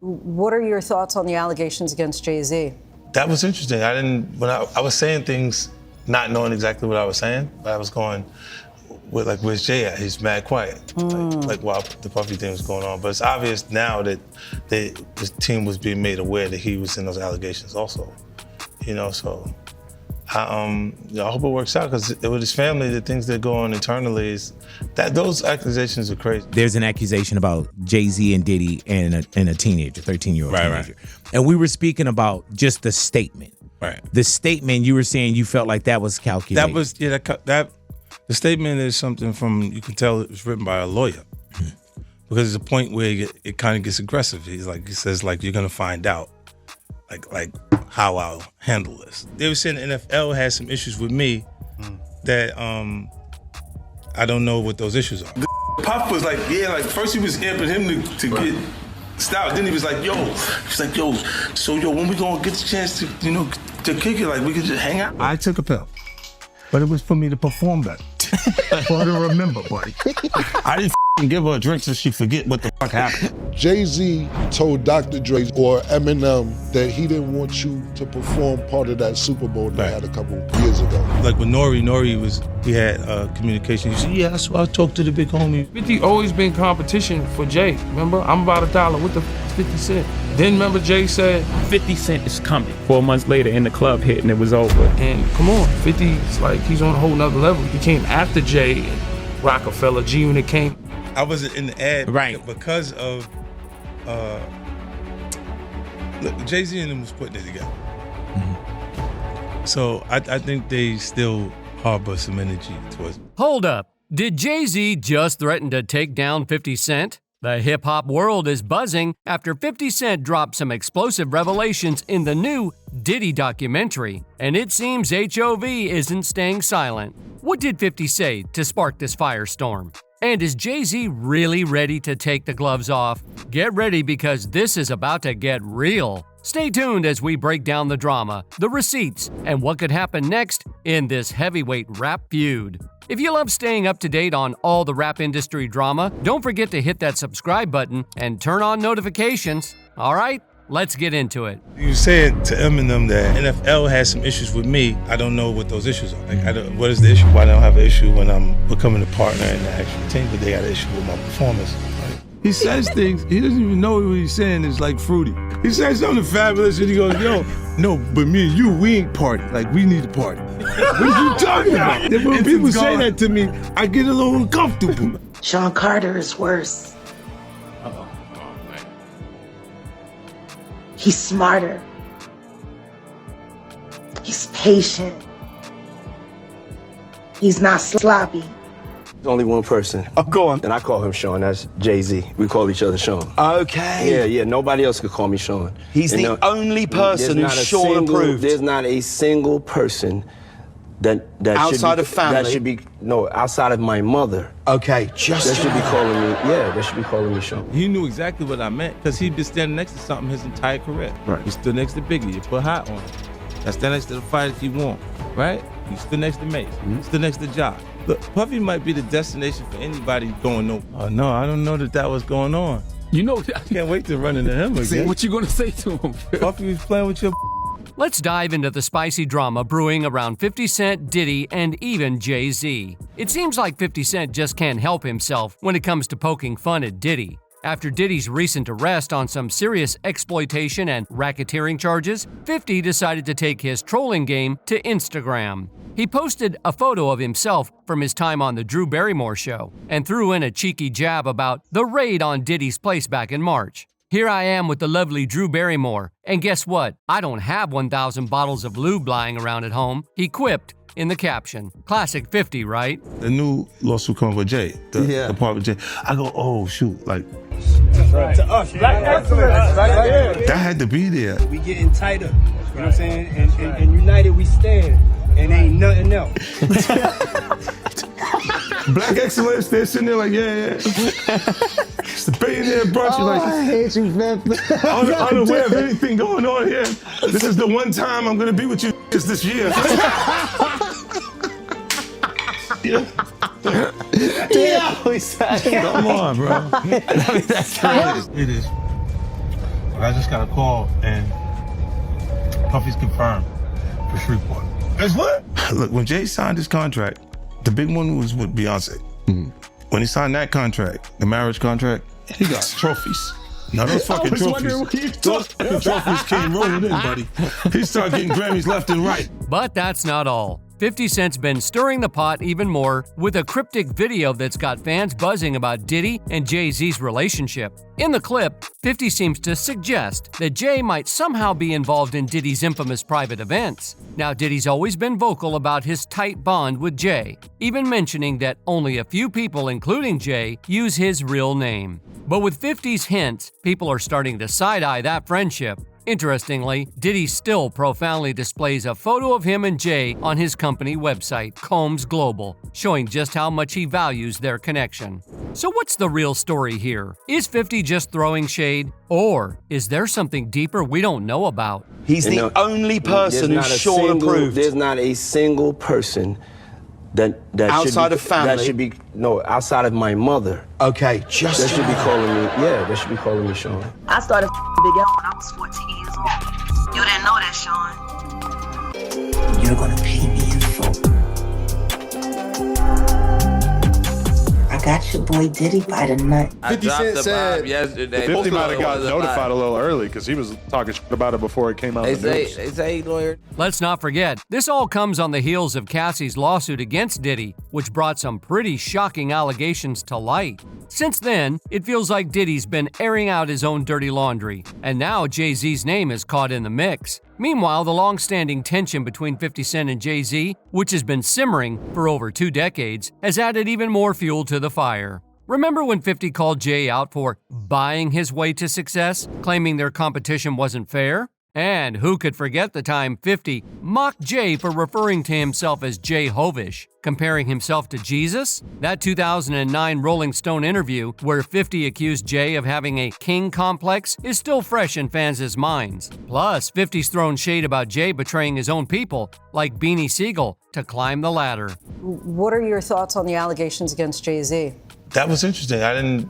What are your thoughts on the allegations against Jay-Z? That was interesting. When I was saying things, not knowing exactly what I was saying, but I was going with like, where's Jay at? He's mad quiet. Like while the Puffy thing was going on. But it's obvious now that the team was being made aware that he was in those allegations also. You know, so I hope it works out, because with his family, the things that go on internally is that those accusations are crazy. There's an accusation about Jay-Z and Diddy and a teenager, 13-year-old teenager. Right. And we were speaking about just the statement. Right. The statement, you were saying you felt like that was calculated. That was, yeah, the statement is something you can tell it was written by a lawyer. Because there's a point where it kind of gets aggressive. He says, you're gonna find out, like how I'll handle this. They were saying the NFL has some issues with me that I don't know what those issues are. Puff was like, first he was amping him to get stopped. Then he was like, so when we gonna get the chance to, to kick it, we could just hang out? I took a pill, but it was for me to perform better. For her to remember, buddy. I didn't give her a drink so she forget what the fuck happened. Jay-Z told Dr. Dre or Eminem that he didn't want you to perform part of that Super Bowl they had a couple years ago. Like with Nori he had communication. He said, yeah, that's why I talked to the big homie. 50 always been competition for Jay. Remember, I'm about $1. What the 50 Cent? Then remember Jay said, 50 Cent is coming. 4 months later, in the club hit and it was over. And come on, 50's he's on a whole nother level. He came after Jay and Rockefeller, G-Unit came. I wasn't in the ad because of Jay-Z and them was putting it together. So I think they still harbor some energy towards me. Hold up. Did Jay-Z just threaten to take down 50 Cent? The hip-hop world is buzzing after 50 Cent dropped some explosive revelations in the new Diddy documentary, and it seems HOV isn't staying silent. What did 50 say to spark this firestorm? And is Jay-Z really ready to take the gloves off? Get ready, because this is about to get real. Stay tuned as we break down the drama, the receipts, and what could happen next in this heavyweight rap feud. If you love staying up to date on all the rap industry drama, don't forget to hit that subscribe button and turn on notifications. All right, let's get into it. You said to Eminem that NFL has some issues with me. I don't know what those issues are. What is the issue? Why don't I have an issue when I'm becoming a partner in the actual team? But they got an issue with my performance. He says things, he doesn't even know what he's saying is fruity. He says something fabulous and he goes, no, but me and you, we ain't party. We need to party. What are you talking about? When people say that to me, I get a little uncomfortable. Sean Carter is worse. Oh, man. He's smarter. He's patient. He's not sloppy. There's only one person. Oh, go on. And I call him Sean. That's Jay-Z. We call each other Sean. Okay. Yeah. Nobody else could call me Sean. He's the only person who's Sean approved. There's not a single person that outside of family. Outside of my mother. Okay, that should be calling me. Yeah, they should be calling me Sean. He knew exactly what I meant, because he'd been standing next to something his entire career. Right. He stood next to Biggie. You put hot on him. I stand next to the fighters you want, right? You stood next to Mace. You stood next to Jock. Look, Puffy might be the destination for anybody going no. Oh no, I don't know that was going on. I Can't wait to run into him again. See what you gonna say to him? Puffy was playing with your. Let's dive into the spicy drama brewing around 50 Cent, Diddy, and even Jay-Z. It seems like 50 Cent just can't help himself when it comes to poking fun at Diddy. After Diddy's recent arrest on some serious exploitation and racketeering charges, 50 decided to take his trolling game to Instagram. He posted a photo of himself from his time on the Drew Barrymore show and threw in a cheeky jab about the raid on Diddy's place back in March. Here I am with the lovely Drew Barrymore, and guess what? I don't have 1,000 bottles of lube lying around at home, he quipped in the caption. Classic 50, right? The new lawsuit coming with Jay, the part with Jay. I go, oh shoot, To us, black excellence. that had to be there. We getting tighter, you know what I'm saying? And united we stand, and ain't nothing else. Black excellence, they're sitting there yeah. It's the billionaire brunch. I hate you, man. Unaware of anything going on here. This is the one time I'm gonna be with you this year. Yeah, we said. Come on, bro. That's crazy. It is. But I just got a call and Puffy's confirmed for Shreveport. That's what? Look, when Jay signed his contract, the big one was with Beyonce. When he signed that contract, the marriage contract, he got trophies. Now those fucking trophies, those fucking trophies came rolling in, buddy. He started getting Grammys left and right. But that's not all. 50 Cent's been stirring the pot even more with a cryptic video that's got fans buzzing about Diddy and Jay-Z's relationship. In the clip, 50 seems to suggest that Jay might somehow be involved in Diddy's infamous private events. Now, Diddy's always been vocal about his tight bond with Jay, even mentioning that only a few people, including Jay, use his real name. But with 50's hints, people are starting to side-eye that friendship. Interestingly, Diddy still profoundly displays a photo of him and Jay on his company website, Combs Global, showing just how much he values their connection. So what's the real story here? Is 50 just throwing shade? Or is there something deeper we don't know about? He's the only person who Sean approved. There's not a single person that outside should be, of family, that should be outside of my mother. Okay, just that should be calling me. Yeah, they should be calling me Sean. I started Big L when I was 14 years old. You didn't know that, Sean. You're gonna pay me in full. I got your boy Diddy by the nut. 50 Cent said yesterday. 50 might have got notified a little early because he was talking shit about it before it came out in the news. They say lawyer. Let's not forget, this all comes on the heels of Cassie's lawsuit against Diddy, which brought some pretty shocking allegations to light. Since then, it feels like Diddy's been airing out his own dirty laundry, and now Jay-Z's name is caught in the mix. Meanwhile, the long-standing tension between 50 Cent and Jay-Z, which has been simmering for over 2 decades, has added even more fuel to the fire. Remember when 50 called Jay out for buying his way to success, claiming their competition wasn't fair? And who could forget the time 50 mocked Jay for referring to himself as Jay-Hovish, comparing himself to Jesus? That 2009 Rolling Stone interview where 50 accused Jay of having a king complex is still fresh in fans' minds. Plus, 50's thrown shade about Jay betraying his own people, like Beanie Siegel, to climb the ladder. What are your thoughts on the allegations against Jay-Z? That was interesting.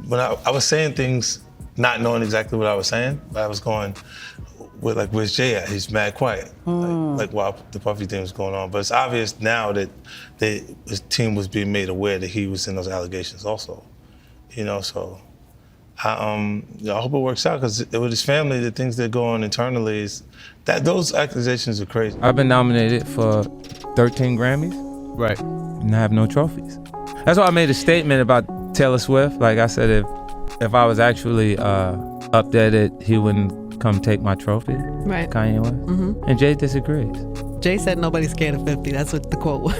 When I was saying things not knowing exactly what I was saying, but I was going with where's Jay at? He's mad quiet. Like while the Puffy thing was going on. But it's obvious now that his team was being made aware that he was in those allegations also. So I hope it works out because with his family, the things that go on internally is that those accusations are crazy. I've been nominated for 13 Grammys. Right. And I have no trophies. That's why I made a statement about Taylor Swift. Like I said, if I was actually up there, he wouldn't come take my trophy. Right. Kanye West. Mm-hmm. And Jay disagrees. Jay said nobody's scared of 50. That's what the quote was.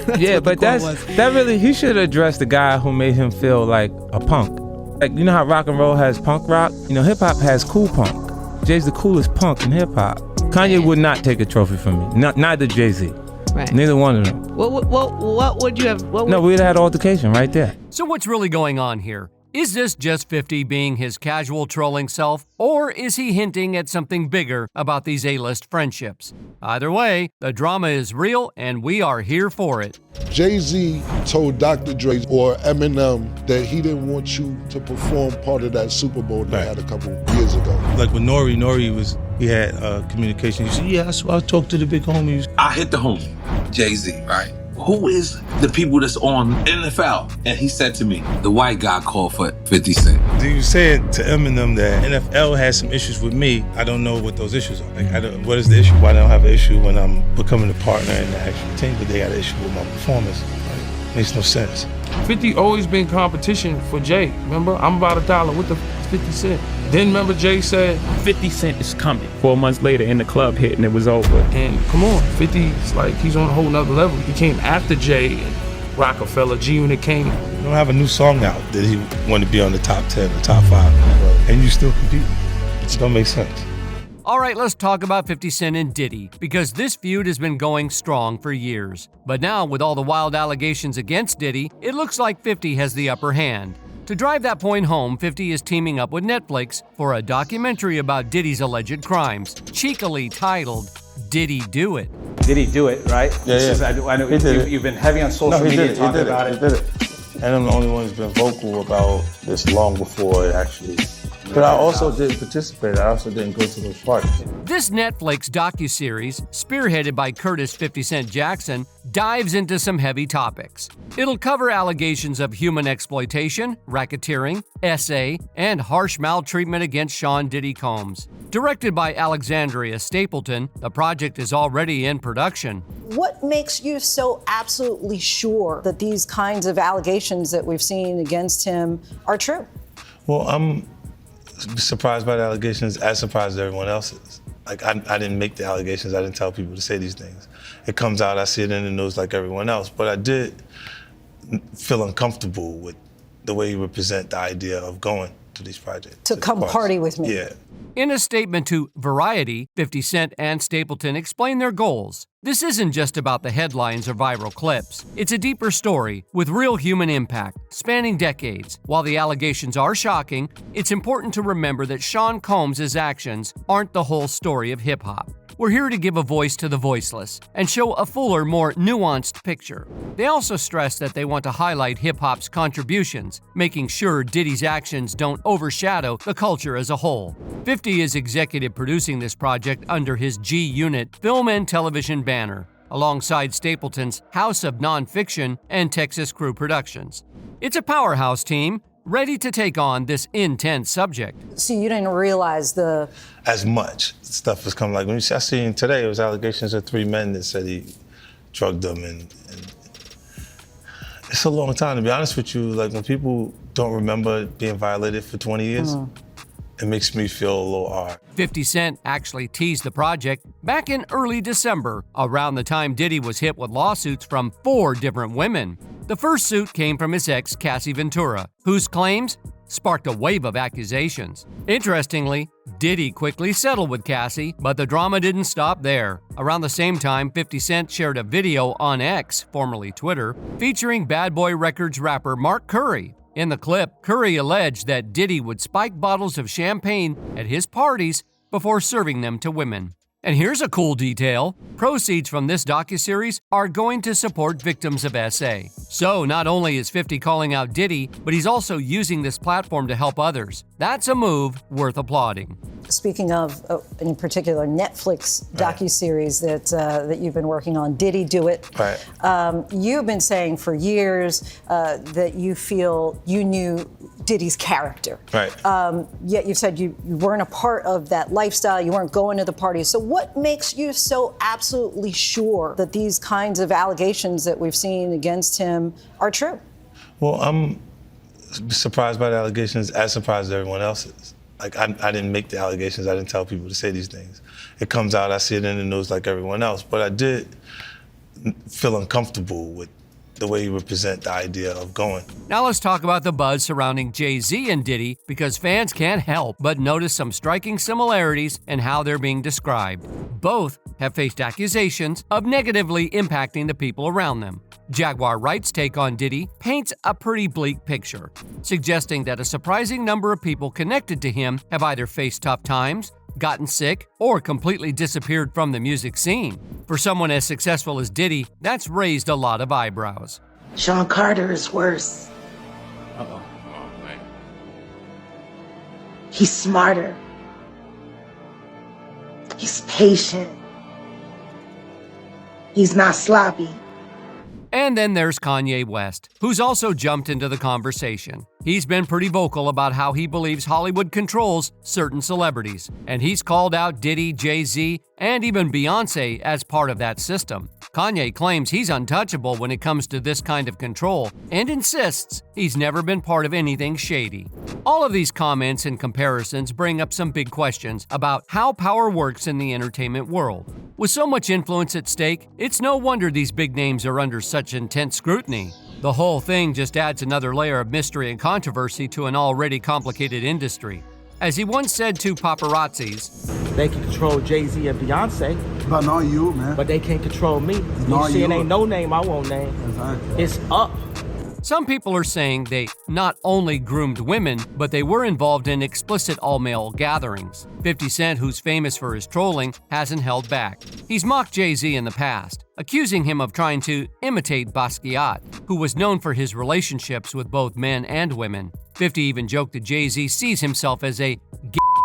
He should address the guy who made him feel like a punk. Like, you know how rock and roll has punk rock? Hip hop has cool punk. Jay's the coolest punk in hip hop. Kanye would not take a trophy from me. Neither Jay-Z. Right. Neither one of them. What would you have? No, we'd have had altercation right there. So what's really going on here? Is this just 50 being his casual trolling self, or is he hinting at something bigger about these A-list friendships? Either way, the drama is real and we are here for it. Jay-Z told Dr. Dre or Eminem that he didn't want you to perform part of that Super Bowl they had a couple years ago. Like with he had communication. He said, yeah, I talked to the big homies. I hit the homie, Jay-Z, right? Who is the people that's on NFL? And he said to me, the white guy called for 50 Cent. He was saying to Eminem that NFL has some issues with me. I don't know what those issues are. What is the issue? Why don't I have an issue when I'm becoming a partner in the actual team, but they got an issue with my performance? Makes no sense. 50 always been competition for Jay. Remember, I'm about $1 with the 50 Cent. Then remember Jay said, 50 Cent is coming. 4 months later in the club hit and it was over. And come on, 50's like, he's on a whole nother level. He came after Jay and Rockefeller, G-Unit came. You don't have a new song out that he wanted to be on the top 10 or top 5, and you still compete. It don't make sense. All right, let's talk about 50 Cent and Diddy, because this feud has been going strong for years. But now, with all the wild allegations against Diddy, it looks like 50 has the upper hand. To drive that point home, 50 is teaming up with Netflix for a documentary about Diddy's alleged crimes, cheekily titled, Diddy Do It? Did he do it, right? Yeah. I know you've been heavy on social media talking about it. He did it. And I'm the only one who's been vocal about this long before it actually But I also didn't participate. I also didn't go to those parties. This Netflix docuseries, spearheaded by Curtis 50 Cent Jackson, dives into some heavy topics. It'll cover allegations of human exploitation, racketeering, SA, and harsh maltreatment against Sean Diddy Combs. Directed by Alexandria Stapleton, the project is already in production. What makes you so absolutely sure that these kinds of allegations that we've seen against him are true? Well, I'm surprised by the allegations, as surprised as everyone else is. Like, I didn't make the allegations. I didn't tell people to say these things. It comes out, I see it in the news like everyone else. But I did feel uncomfortable with the way he would present the idea of going to these projects. To come party with me. Yeah. In a statement to Variety, 50 Cent and Stapleton explain their goals. This isn't just about the headlines or viral clips. It's a deeper story with real human impact, spanning decades. While the allegations are shocking, it's important to remember that Sean Combs' actions aren't the whole story of hip-hop. We're here to give a voice to the voiceless and show a fuller, more nuanced picture. They also stress that they want to highlight hip-hop's contributions, making sure Diddy's actions don't overshadow the culture as a whole. 50 is executive producing this project under his G Unit film and television banner, alongside Stapleton's House of Nonfiction and Texas Crew Productions. It's a powerhouse team, ready to take on this intense subject. So you didn't realize as much stuff was coming. Like when I seen today, it was allegations of 3 men that said he drugged them, and it's a long time, to be honest with you. Like when people don't remember being violated for 20 years, it makes me feel a little hard. 50 Cent actually teased the project back in early December, around the time Diddy was hit with lawsuits from 4 different women. The first suit came from his ex, Cassie Ventura, whose claims sparked a wave of accusations. Interestingly, Diddy quickly settled with Cassie, but the drama didn't stop there. Around the same time, 50 Cent shared a video on X, formerly Twitter, featuring Bad Boy Records rapper Mark Curry. In the clip, Curry alleged that Diddy would spike bottles of champagne at his parties before serving them to women. And here's a cool detail. Proceeds from this docuseries are going to support victims of SA. So not only is 50 calling out Diddy, but he's also using this platform to help others. That's a move worth applauding. Speaking of, in particular, Netflix docuseries that you've been working on, Diddy Do It. Right. You've been saying for years that you feel you knew Diddy's character. Right. Yet you've said you weren't a part of that lifestyle, you weren't going to the parties. So what makes you so absolutely sure that these kinds of allegations that we've seen against him are true? Well, I'm surprised by the allegations, as surprised as everyone else is. Like I didn't make the allegations. I didn't tell people to say these things. It comes out, I see it in the news like everyone else. But I did feel uncomfortable with the way he would present the idea of going. Now let's talk about the buzz surrounding Jay-Z and Diddy, because fans can't help but notice some striking similarities in how they're being described. Both have faced accusations of negatively impacting the people around them. Jaguar Wright's take on Diddy paints a pretty bleak picture, suggesting that a surprising number of people connected to him have either faced tough times, gotten sick, or completely disappeared from the music scene. For someone as successful as Diddy, that's raised a lot of eyebrows. Sean Carter is worse. Uh-oh. Oh, man. He's smarter. He's patient. He's not sloppy. And then there's Kanye West, who's also jumped into the conversation. He's been pretty vocal about how he believes Hollywood controls certain celebrities, and he's called out Diddy, Jay-Z, and even Beyonce as part of that system. Kanye claims he's untouchable when it comes to this kind of control, and insists he's never been part of anything shady. All of these comments and comparisons bring up some big questions about how power works in the entertainment world. With so much influence at stake, it's no wonder these big names are under such intense scrutiny. The whole thing just adds another layer of mystery and controversy to an already complicated industry. As he once said to paparazzis, "They can control Jay-Z and Beyonce, but not you, man. But they can't control me. You see, it ain't no name I won't name. Exactly. It's up." Some people are saying they not only groomed women, but they were involved in explicit all-male gatherings. 50 Cent, who's famous for his trolling, hasn't held back. He's mocked Jay-Z in the past, accusing him of trying to imitate Basquiat, who was known for his relationships with both men and women. 50 even joked that Jay-Z sees himself as a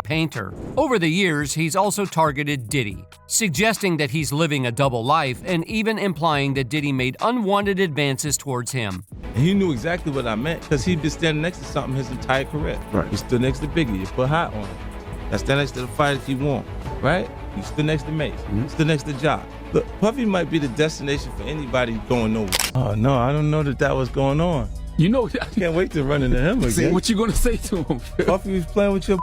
painter. Over the years, he's also targeted Diddy, suggesting that he's living a double life and even implying that Diddy made unwanted advances towards him. And he knew exactly what I meant because he'd been standing next to something his entire career. Right. He stood next to Biggie, you put hot on him. That's stand next to the fighters you want, right? You stood next to Mace, stood next to Ja. Look, Puffy might be the destination for anybody going nowhere. Oh no, I don't know that was going on. You know, I can't wait to run into him again. See, what you gonna say to him? Puffy was playing with your.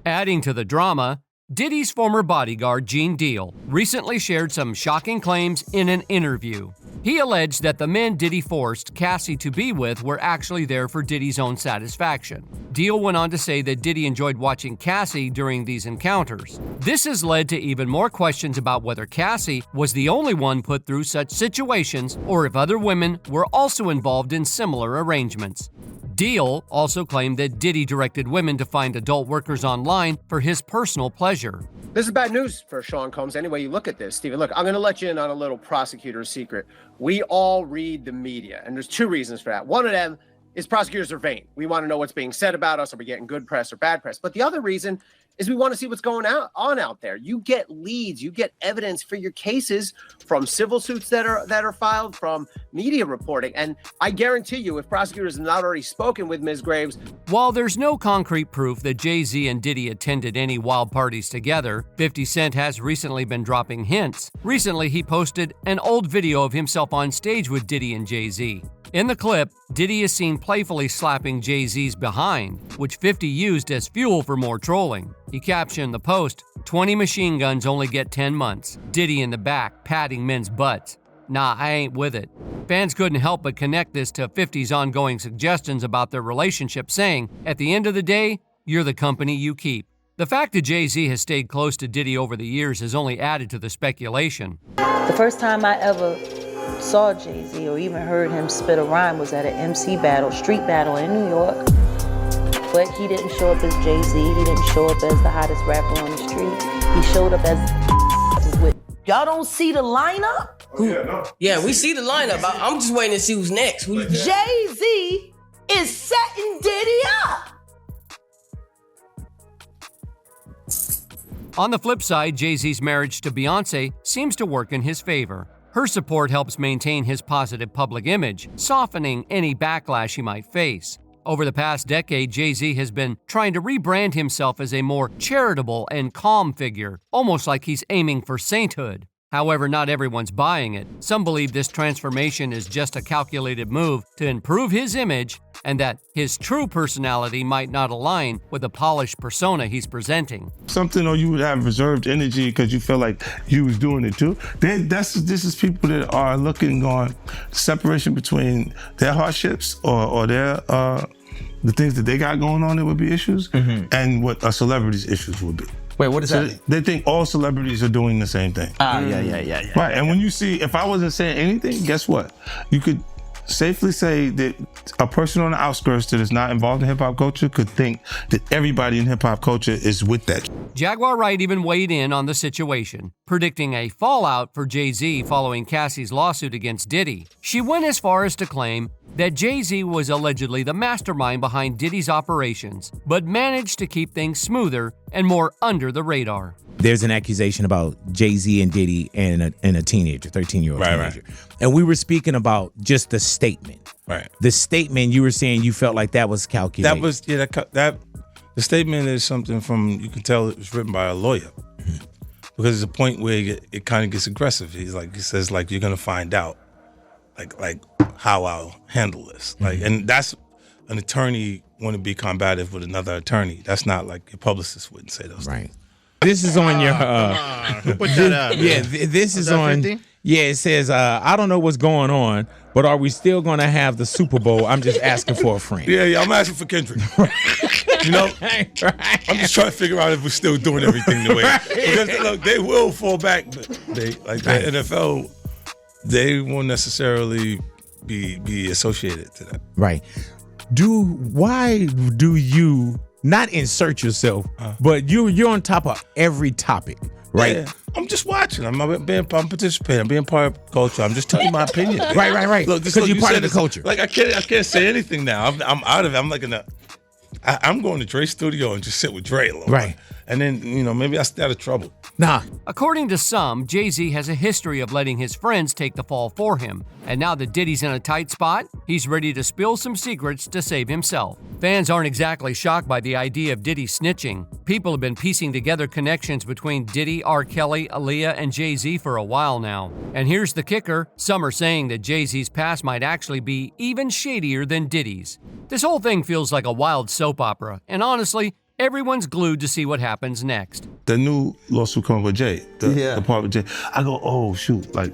Adding to the drama, Diddy's former bodyguard, Gene Deal, recently shared some shocking claims in an interview. He alleged that the men Diddy forced Cassie to be with were actually there for Diddy's own satisfaction. Deal went on to say that Diddy enjoyed watching Cassie during these encounters. This has led to even more questions about whether Cassie was the only one put through such situations or if other women were also involved in similar arrangements. Deal also claimed that Diddy directed women to find adult workers online for his personal pleasure. This is bad news for Sean Combs. Any way you look at this, Steven. Look, I'm going to let you in on a little prosecutor's secret. We all read the media, and there's two reasons for that. One of them is prosecutors are vain. We want to know what's being said about us. Are we getting good press or bad press? But the other reason is we want to see what's going on out there. You get leads, you get evidence for your cases from civil suits that are filed, from media reporting. And I guarantee you, if prosecutors have not already spoken with Ms. Graves. While there's no concrete proof that Jay-Z and Diddy attended any wild parties together, 50 Cent has recently been dropping hints. Recently, he posted an old video of himself on stage with Diddy and Jay-Z. In the clip, Diddy is seen playfully slapping Jay-Z's behind, which 50 used as fuel for more trolling. He captioned the post, 20 machine guns only get 10 months. Diddy in the back, patting men's butts. Nah, I ain't with it. Fans couldn't help but connect this to 50's ongoing suggestions about their relationship, saying, at the end of the day, you're the company you keep. The fact that Jay-Z has stayed close to Diddy over the years has only added to the speculation. The first time I ever saw Jay-Z or even heard him spit a rhyme was at an MC battle, street battle in New York. But he didn't show up as Jay-Z, he didn't show up as the hottest rapper on the street. He showed up as with. Y'all don't see the lineup? Yeah, we see the lineup. I'm just waiting to see who's next. Jay-Z is setting Diddy up. On the flip side, Jay-Z's marriage to Beyonce seems to work in his favor. Her support helps maintain his positive public image, softening any backlash he might face. Over the past decade, Jay-Z has been trying to rebrand himself as a more charitable and calm figure, almost like he's aiming for sainthood. However, not everyone's buying it. Some believe this transformation is just a calculated move to improve his image and that his true personality might not align with the polished persona he's presenting. Something, or you would have reserved energy because you feel like you was doing it too. This is people that are looking on separation between their hardships or their the things that they got going on that would be issues and what a celebrity's issues would be. Wait, what does that mean? They think all celebrities are doing the same thing. Yeah. Right, and when you see, if I wasn't saying anything, guess what? You could safely say that a person on the outskirts that is not involved in hip-hop culture could think that everybody in hip-hop culture is with that. Jaguar Wright even weighed in on the situation, predicting a fallout for Jay-Z following Cassie's lawsuit against Diddy. She went as far as to claim that Jay-Z was allegedly the mastermind behind Diddy's operations, but managed to keep things smoother and more under the radar. There's an accusation about Jay-Z and Diddy and a teenager, 13-year-old teenager. Right. And we were speaking about just the statement. Right. The statement, you were saying you felt like that was calculated. That was, that the statement is something from, you can tell it was written by a lawyer. Because there's a point where it kind of gets aggressive. He says, you're gonna find out, like how I'll handle this. And that's an attorney want to be combative with another attorney. That's not like your publicist wouldn't say those things. This is on your. Who put that up? Yeah, this is on. 50? Yeah, it says, I don't know what's going on, but are we still going to have the Super Bowl? I'm just asking for a friend. Yeah, I'm asking for Kendrick. You know, I'm just trying to figure out if we're still doing everything the way. Because look, they will fall back. But the NFL, they won't necessarily be associated to that. Right. Why do you not insert yourself, but you're on top of every topic, right? Yeah, I'm just watching. I'm participating. I'm being part of culture. I'm just telling my opinion. Right. Look, because you're part of the culture. Like I can't say anything now. I'm out of it. I'm like in a I'm going to Dre's studio and just sit with Dre a little Right. bit. And then, maybe I stay out of trouble. Nah. According to some, Jay-Z has a history of letting his friends take the fall for him. And now that Diddy's in a tight spot, he's ready to spill some secrets to save himself. Fans aren't exactly shocked by the idea of Diddy snitching. People have been piecing together connections between Diddy, R. Kelly, Aaliyah, and Jay-Z for a while now. And here's the kicker. Some are saying that Jay-Z's past might actually be even shadier than Diddy's. This whole thing feels like a wild soap opera, and honestly, everyone's glued to see what happens next. The new lawsuit coming with Jay, the part with Jay. I go, oh shoot, like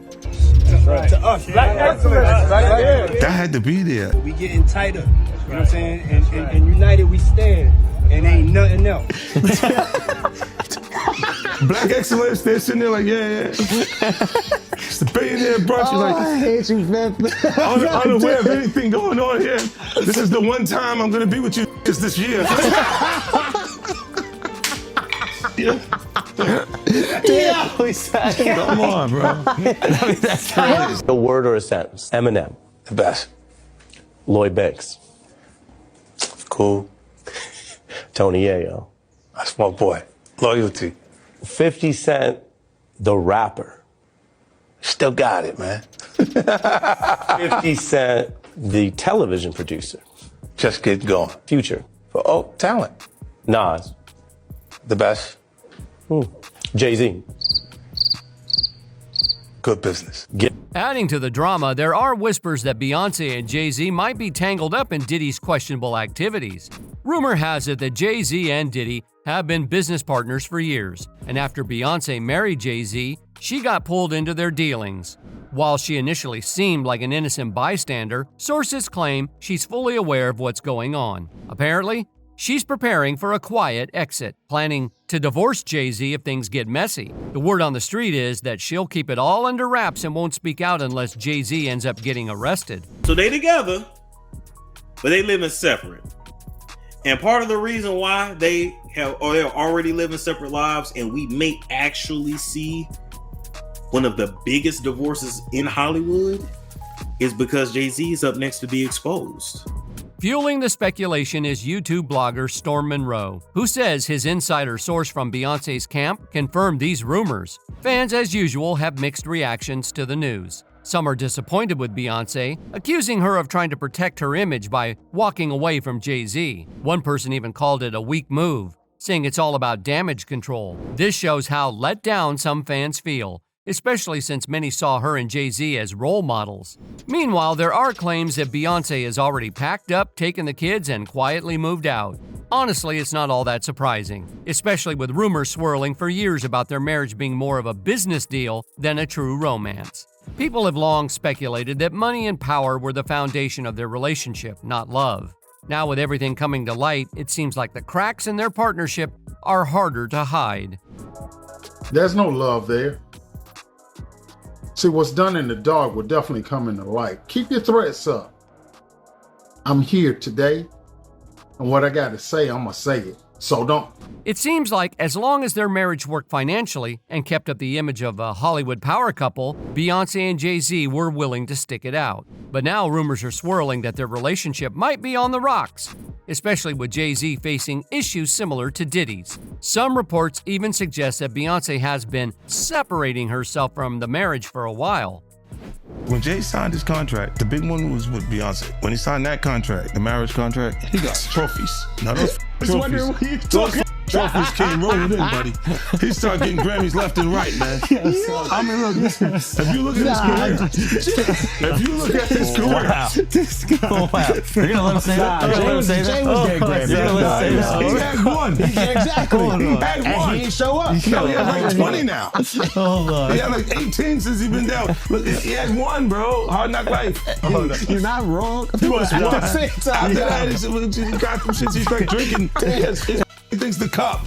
Right. To us, black excellence, right? that had to be there. We getting tighter, you know what I'm saying? And united we stand, and ain't nothing else. Black excellence, they're sitting there like, yeah. It's the billionaire brunch. Oh, Like, I hate you, man. unaware of anything going on here. This is the one time I'm gonna be with you this year. Come on, bro. A word or a sentence. Eminem. The best. Lloyd Banks. Cool. Tony Yayo. That's my boy. Loyalty. 50 Cent, the rapper. Still got it, man. 50 Cent, the television producer. Just get going. Future. Oh, talent. Nas. The best. Jay-Z. Good business. Adding to the drama, there are whispers that Beyonce and Jay-Z might be tangled up in Diddy's questionable activities. Rumor has it that Jay-Z and Diddy have been business partners for years, and after Beyonce married Jay-Z, she got pulled into their dealings. While she initially seemed like an innocent bystander, sources claim she's fully aware of what's going on. Apparently, she's preparing for a quiet exit, planning to divorce Jay-Z if things get messy. The word on the street is that she'll keep it all under wraps and won't speak out unless Jay-Z ends up getting arrested. So they together, but they living separate. And part of the reason why they're already living separate lives, and we may actually see one of the biggest divorces in Hollywood, is because Jay-Z is up next to be exposed. Fueling the speculation is YouTube blogger Storm Monroe, who says his insider source from Beyonce's camp confirmed these rumors. Fans, as usual, have mixed reactions to the news. Some are disappointed with Beyonce, accusing her of trying to protect her image by walking away from Jay-Z. One person even called it a weak move, saying it's all about damage control. This shows how let down some fans feel, especially since many saw her and Jay-Z as role models. Meanwhile, there are claims that Beyonce has already packed up, taken the kids, and quietly moved out. Honestly, it's not all that surprising, especially with rumors swirling for years about their marriage being more of a business deal than a true romance. People have long speculated that money and power were the foundation of their relationship, not love. Now, with everything coming to light, it seems like the cracks in their partnership are harder to hide. There's no love there. See, what's done in the dark will definitely come in the light. Keep your threats up. I'm here today, and what I got to say, I'm going to say it. So don't. It seems like as long as their marriage worked financially and kept up the image of a Hollywood power couple, Beyonce and Jay-Z were willing to stick it out. But now rumors are swirling that their relationship might be on the rocks, especially with Jay-Z facing issues similar to Diddy's. Some reports even suggest that Beyonce has been separating herself from the marriage for a while. When Jay signed his contract, the big one was with Beyonce. When he signed that contract, the marriage contract, he got trophies. Now those trophies came rolling in, buddy. He started getting Grammys left and right, man. I mean, look, if you look at his career, You're gonna let him say that? Jay was getting Grammys. He had one. Exactly. He had and one. he ain't show up. He had like 20 now. Hold on. He had like 18 since he's been down. Look, he had one, bro. Hard Knock Life. You're not wrong. He was one. At the same time. After that, he got some shit. He started drinking. He thinks the cup.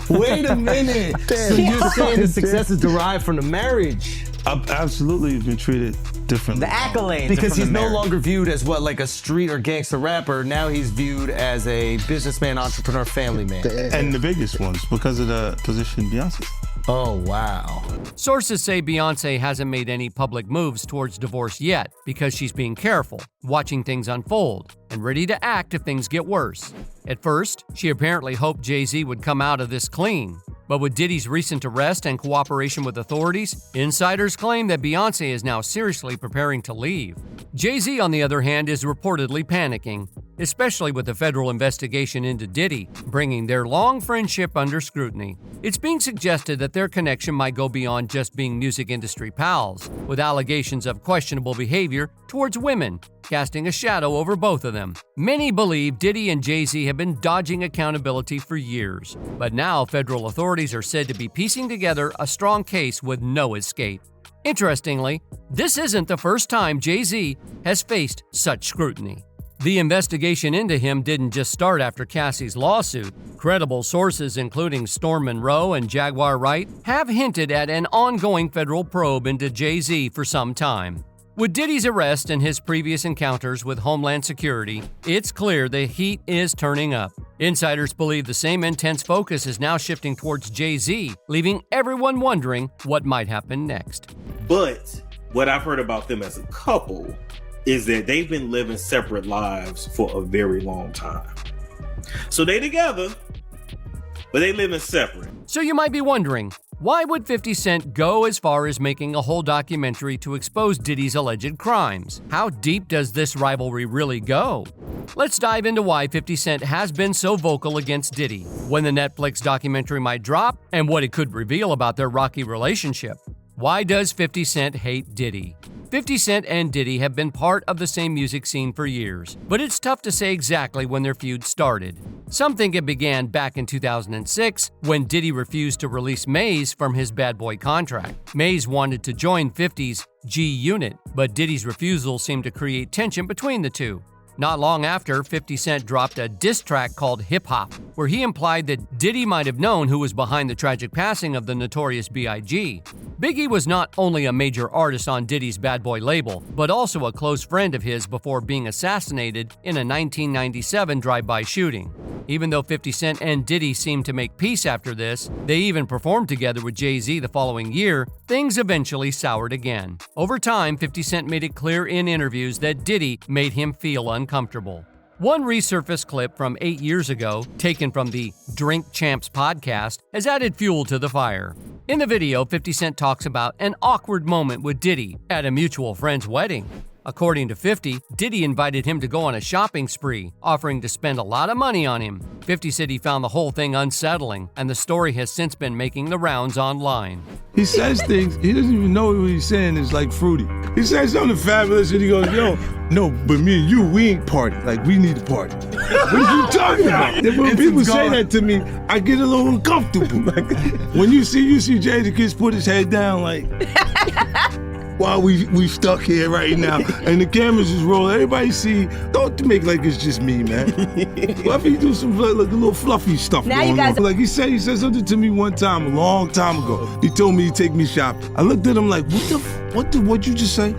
Wait a minute. So you're saying the success is derived from the marriage? Absolutely, you've been treated differently. The accolades. Because he's no longer viewed as what, like a street or gangster rapper. Now he's viewed as a businessman, entrepreneur, family man. And the biggest ones because of the position Beyonce. Oh, wow. Sources say Beyonce hasn't made any public moves towards divorce yet because she's being careful, watching things unfold, and ready to act if things get worse. At first, she apparently hoped Jay-Z would come out of this clean. But with Diddy's recent arrest and cooperation with authorities, insiders claim that Beyonce is now seriously preparing to leave. Jay-Z, on the other hand, is reportedly panicking, especially with the federal investigation into Diddy, bringing their long friendship under scrutiny. It's being suggested that their connection might go beyond just being music industry pals, with allegations of questionable behavior towards women, casting a shadow over both of them. Many believe Diddy and Jay-Z have been dodging accountability for years, but now federal authorities are said to be piecing together a strong case with no escape. Interestingly, this isn't the first time Jay-Z has faced such scrutiny. The investigation into him didn't just start after Cassie's lawsuit. Credible sources, including Storm Monroe and Jaguar Wright, have hinted at an ongoing federal probe into Jay-Z for some time. With Diddy's arrest and his previous encounters with Homeland Security, it's clear the heat is turning up. Insiders believe the same intense focus is now shifting towards Jay-Z, leaving everyone wondering what might happen next. But what I've heard about them as a couple is that they've been living separate lives for a very long time. So they together, but they living separate. So you might be wondering, why would 50 Cent go as far as making a whole documentary to expose Diddy's alleged crimes? How deep does this rivalry really go? Let's dive into why 50 Cent has been so vocal against Diddy, when the Netflix documentary might drop, and what it could reveal about their rocky relationship. Why does 50 Cent hate Diddy? 50 Cent and Diddy have been part of the same music scene for years, but it's tough to say exactly when their feud started. Some think it began back in 2006 when Diddy refused to release Maze from his Bad Boy contract. Maze wanted to join 50's G Unit, but Diddy's refusal seemed to create tension between the two. Not long after, 50 Cent dropped a diss track called Hip Hop, where he implied that Diddy might have known who was behind the tragic passing of the notorious B.I.G. Biggie was not only a major artist on Diddy's Bad Boy label, but also a close friend of his before being assassinated in a 1997 drive-by shooting. Even though 50 Cent and Diddy seemed to make peace after this, they even performed together with Jay-Z the following year, things eventually soured again. Over time, 50 Cent made it clear in interviews that Diddy made him feel uncomfortable. One resurfaced clip from 8 years ago, taken from the Drink Champs podcast, has added fuel to the fire. In the video, 50 Cent talks about an awkward moment with Diddy at a mutual friend's wedding. According to 50, Diddy invited him to go on a shopping spree, offering to spend a lot of money on him. 50 said he found the whole thing unsettling, and the story has since been making the rounds online. He says things, he doesn't even know what he's saying is like fruity. He says something fabulous and he goes, yo, no, but me and you, we ain't party. Like, we need to party. What are you talking about? When people say that to me, I get a little uncomfortable. Like, when you see Jay the Kid put his head down, like, while we stuck here right now, and the cameras is rolling, everybody see, don't make like it's just me, man. Fluffy do some like a little fluffy stuff now going you guys on. Like he said something to me one time, a long time ago. He told me to take me shopping. I looked at him like, what'd you just say?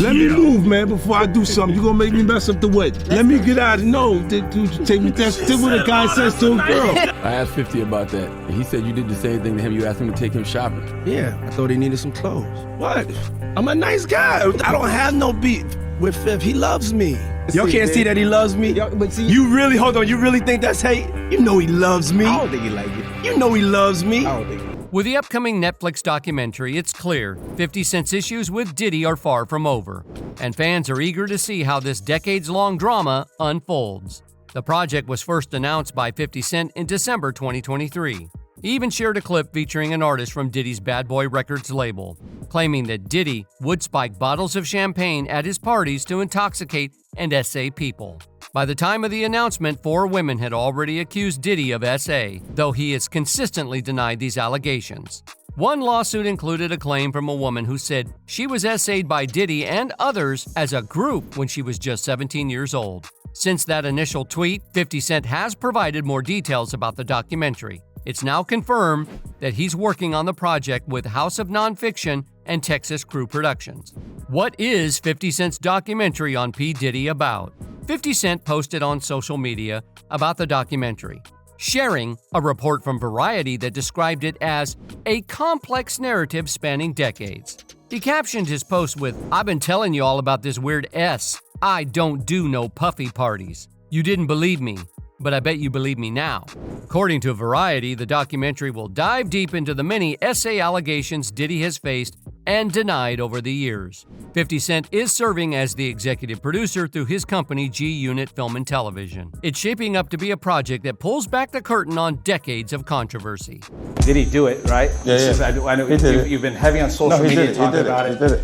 Let me move, man, before I do something. You gonna make me mess up the wedding. Let me get out of dude, take me. That's what a guy says to a girl. I asked 50 about that, and he said you did the same thing to him. You asked him to take him shopping. Yeah, I thought he needed some clothes. What? I'm a nice guy. I don't have no beef with Fifth. He loves me. Y'all can't see that he loves me? You really, hold on, you really think that's hate? You know he loves me. I don't think he like it. You know he loves me. I don't think With the upcoming Netflix documentary, it's clear 50 Cent's issues with Diddy are far from over, and fans are eager to see how this decades-long drama unfolds. The project was first announced by 50 Cent in December 2023. He even shared a clip featuring an artist from Diddy's Bad Boy Records label, claiming that Diddy would spike bottles of champagne at his parties to intoxicate and SA people. By the time of the announcement, 4 women had already accused Diddy of SA, though he has consistently denied these allegations. One lawsuit included a claim from a woman who said she was SA'd by Diddy and others as a group when she was just 17 years old. Since that initial tweet, 50 Cent has provided more details about the documentary. It's now confirmed that he's working on the project with House of Nonfiction and Texas Crew Productions. What is 50 Cent's documentary on P. Diddy about? 50 Cent posted on social media about the documentary. sharing a report from Variety that described it as a complex narrative spanning decades. He captioned his post with, "I've been telling you all about this weird S. I don't do no puffy parties. You didn't believe me, but I bet you believe me now." According to Variety, the documentary will dive deep into the many SA allegations Diddy has faced and denied over the years. 50 Cent is serving as the executive producer through his company G Unit Film and Television. It's shaping up to be a project that pulls back the curtain on decades of controversy. Did he do it, right? Yeah. I know He did it. you've been heavy on social media talking about it. He did it.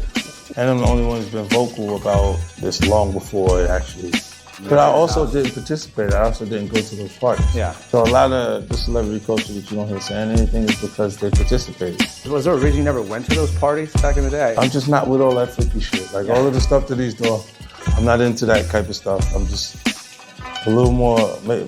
And I'm the only one who's been vocal about this long before it actually. But I also didn't participate. I also didn't go to those parties. Yeah. So a lot of the celebrity culture that you don't hear saying anything is because they participated. Was there a reason you never went to those parties back in the day? I'm just not with all that 50 shit. Like all of the stuff that he's doing, I'm not into that type of stuff. I'm just a little more,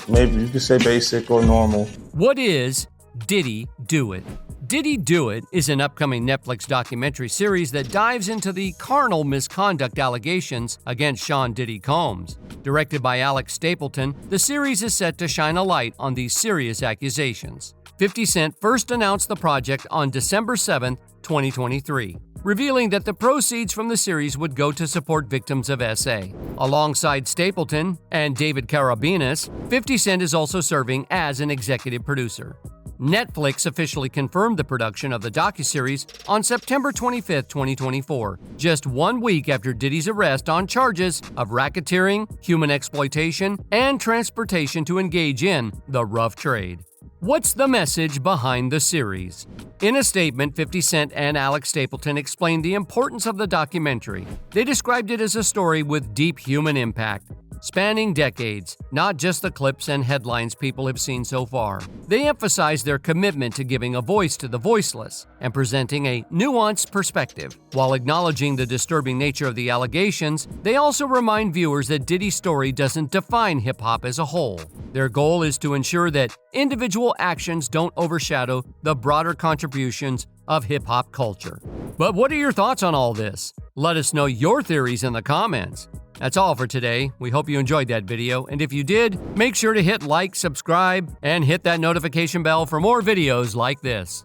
maybe you could say basic or normal. What is Diddy Do It? Diddy Do It is an upcoming Netflix documentary series that dives into the carnal misconduct allegations against Sean Diddy Combs. Directed by Alex Stapleton, the series is set to shine a light on these serious accusations. 50 Cent first announced the project on December 7, 2023, revealing that the proceeds from the series would go to support victims of SA. Alongside Stapleton and David Carabinas, 50 Cent is also serving as an executive producer. Netflix officially confirmed the production of the docuseries on September 25, 2024, just 1 week after Diddy's arrest on charges of racketeering, human exploitation, and transportation to engage in the rough trade. What's the message behind the series? In a statement, 50 Cent and Alex Stapleton explained the importance of the documentary. They described it as a story with deep human impact, spanning decades, not just the clips and headlines people have seen so far. They emphasize their commitment to giving a voice to the voiceless and presenting a nuanced perspective. While acknowledging the disturbing nature of the allegations, they also remind viewers that Diddy's story doesn't define hip-hop as a whole. Their goal is to ensure that individual actions don't overshadow the broader contributions of hip-hop culture. But what are your thoughts on all this? Let us know your theories in the comments. That's all for today. We hope you enjoyed that video, and if you did, make sure to hit like, subscribe, and hit that notification bell for more videos like this.